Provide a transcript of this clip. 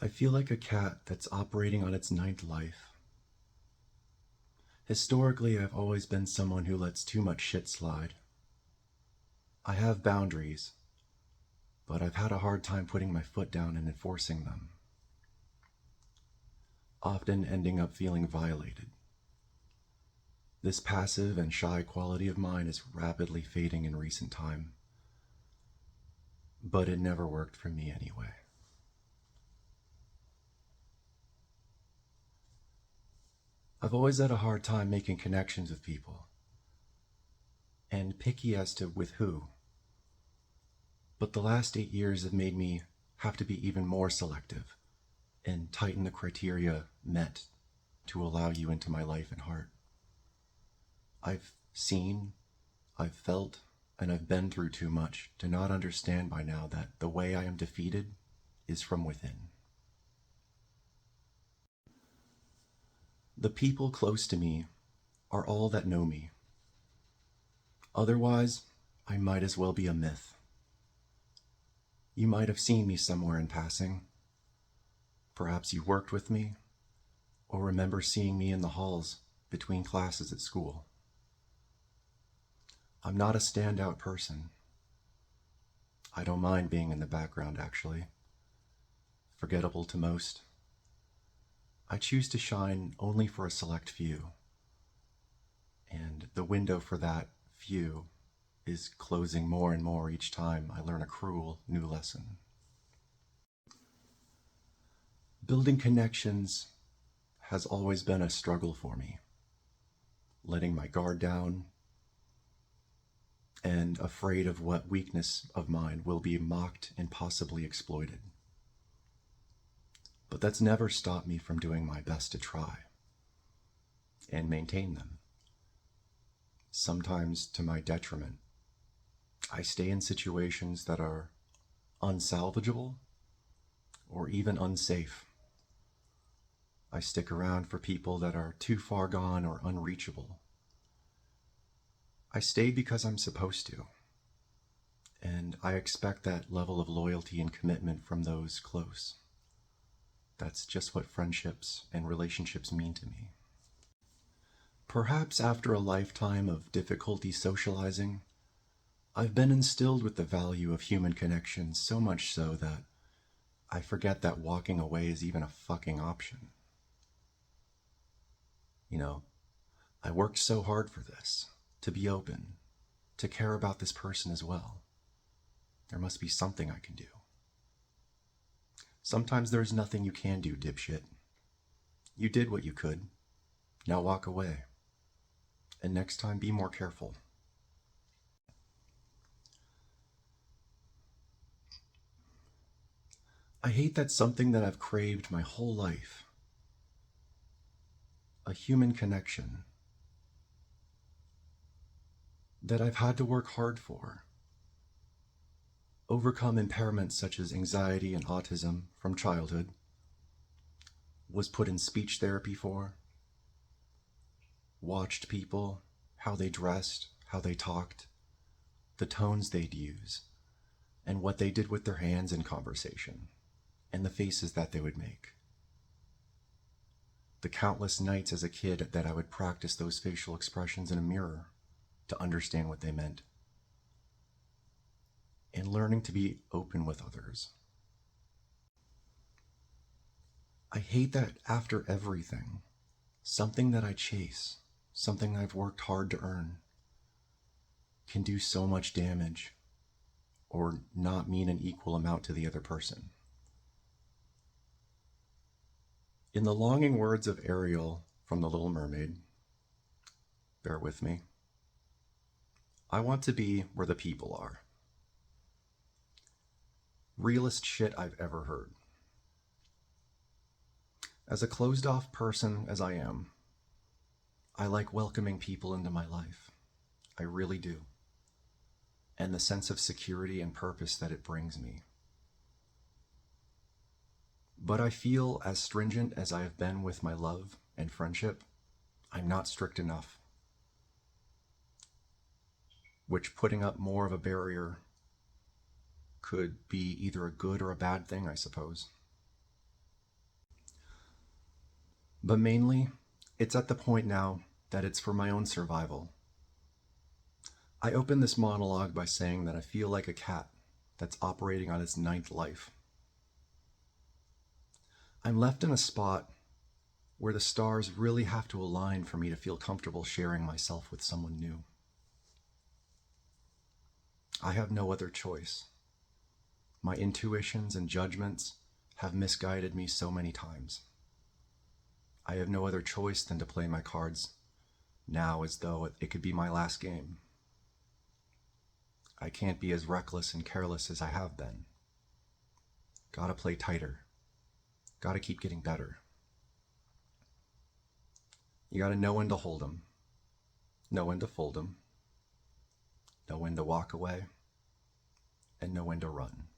I feel like a cat that's operating on its ninth life. Historically, I've always been someone who lets too much shit slide. I have boundaries, but I've had a hard time putting my foot down and enforcing them, often ending up feeling violated. This passive and shy quality of mine is rapidly fading in recent time, but it never worked for me anyway. I've always had a hard time making connections with people, and picky as to with who. But the last 8 years have made me have to be even more selective and tighten the criteria met to allow you into my life and heart. I've seen, I've felt, and I've been through too much to not understand by now that the way I am defeated is from within. The people close to me are all that know me. Otherwise, I might as well be a myth. You might have seen me somewhere in passing. Perhaps you worked with me, or remember seeing me in the halls between classes at school. I'm not a standout person. I don't mind being in the background, actually. Forgettable to most. I choose to shine only for a select few, and the window for that few is closing more and more each time I learn a cruel new lesson. Building connections has always been a struggle for me. Letting my guard down and afraid of what weakness of mine will be mocked and possibly exploited. But that's never stopped me from doing my best to try and maintain them. Sometimes to my detriment. I stay in situations that are unsalvageable or even unsafe. I stick around for people that are too far gone or unreachable. I stay because I'm supposed to, and I expect that level of loyalty and commitment from those close. That's just what friendships and relationships mean to me. Perhaps after a lifetime of difficulty socializing, I've been instilled with the value of human connection so much so that I forget that walking away is even a fucking option. You know, I worked so hard for this, to be open, to care about this person as well. There must be something I can do. Sometimes there's nothing you can do, dipshit. You did what you could. Now walk away. And next time, be more careful. I hate that something that I've craved my whole life, a human connection, that I've had to work hard for, overcome impairments such as anxiety and autism from childhood, was put in speech therapy for, watched people, how they dressed, how they talked, the tones they'd use, and what they did with their hands in conversation, and the faces that they would make. The countless nights as a kid that I would practice those facial expressions in a mirror to understand what they meant, and learning to be open with others. I hate that after everything, something that I chase, something I've worked hard to earn, can do so much damage or not mean an equal amount to the other person. In the longing words of Ariel from The Little Mermaid, bear with me, I want to be where the people are. Realest shit I've ever heard. As a closed-off person as I am, I like welcoming people into my life. I really do. And the sense of security and purpose that it brings me. But I feel as stringent as I have been with my love and friendship, I'm not strict enough. Which putting up more of a barrier could be either a good or a bad thing, I suppose. But mainly, it's at the point now that it's for my own survival. I open this monologue by saying that I feel like a cat that's operating on its ninth life. I'm left in a spot where the stars really have to align for me to feel comfortable sharing myself with someone new. I have no other choice. My intuitions and judgments have misguided me so many times. I have no other choice than to play my cards now as though it could be my last game. I can't be as reckless and careless as I have been. Gotta play tighter. Gotta keep getting better. You gotta know when to hold 'em, know when to fold 'em, know when to walk away, and know when to run.